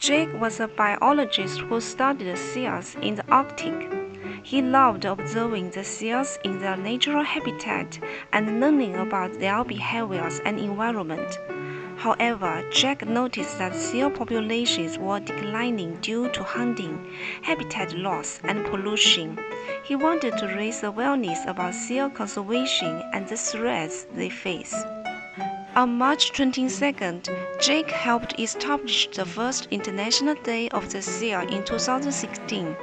Jake was a biologist who studied seals in the Arctic. He loved observing the seals in their natural habitat and learning about their behaviors and environment. However, Jack noticed that seal populations were declining due to hunting, habitat loss, and pollution. He wanted to raise awareness about seal conservation and the threats they face. On March 22nd, Jake helped establish the first International Day of the Seal in 2016.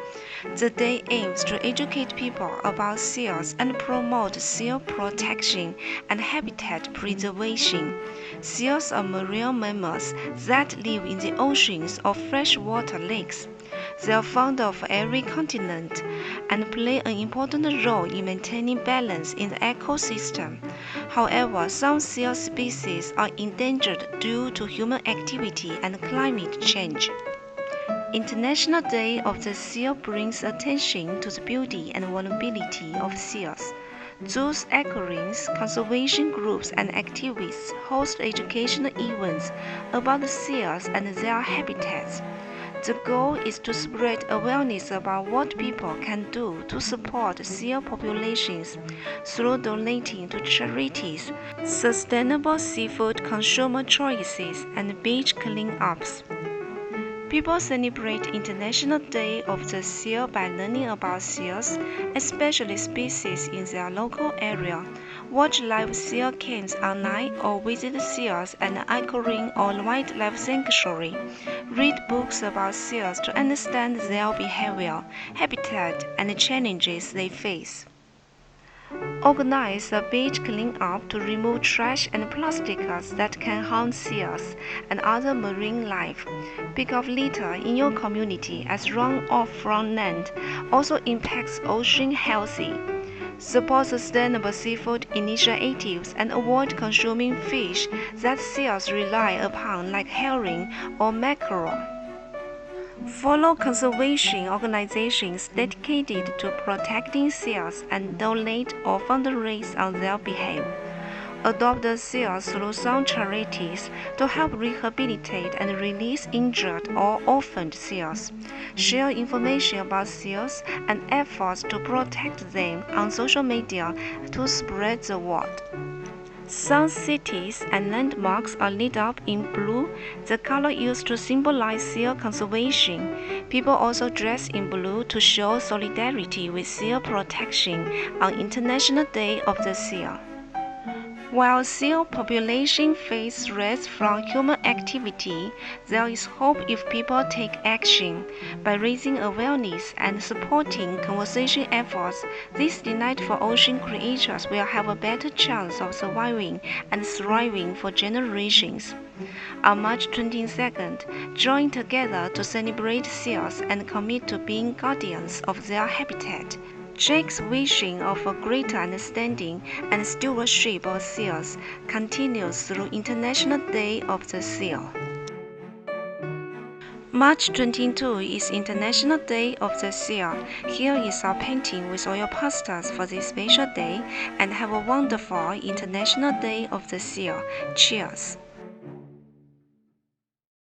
The day aims to educate people about seals and promote seal protection and habitat preservation. Seals are marine mammals that live in the oceans or freshwater lakes. They are found on every continent and play an important role in maintaining balance in the ecosystem. However, some seal species are endangered due to human activity and climate change. International Day of the Seal brings attention to the beauty and vulnerability of seals. Zoos, aquariums, conservation groups, and activists host educational events about the seals and their habitats. The goal is to spread awareness about what people can do to support seal populations through donating to charities, sustainable seafood consumer choices, and beach cleanups. People celebrate International Day of the Seal by learning about seals, especially species in their local area, watch live seal camps online or visit seals at an aquarium or wildlife sanctuary, read books about seals to understand their behavior, habitat, and the challenges they face. Organize a beach cleanup to remove trash and plastics that can harm seals and other marine life. Pick up litter in your community as runoff from land also impacts ocean health. Support sustainable seafood initiatives and avoid consuming fish that seals rely upon like herring or mackerel. Follow conservation organizations dedicated to protecting seals and donate or fundraise on their behalf. Adopt the seals through some charities to help rehabilitate and release injured or orphaned seals. Share information about seals and efforts to protect them on social media to spread the word. Some cities and landmarks are lit up in blue, the color used to symbolize seal conservation. People also dress in blue to show solidarity with seal protection on International Day of the Seal. While seal population face threats from human activity, there is hope if people take action. By raising awareness and supporting conservation efforts, these delightful ocean creatures will have a better chance of surviving and thriving for generations. On March 22nd, join together to celebrate seals and commit to being guardians of their habitat. Jake's vision of a greater understanding and stewardship of seals continues through International Day of the Seal. March 22 is International Day of the Seal. Here is our painting with all your pastels for this special day, and have a wonderful International Day of the Seal. Cheers!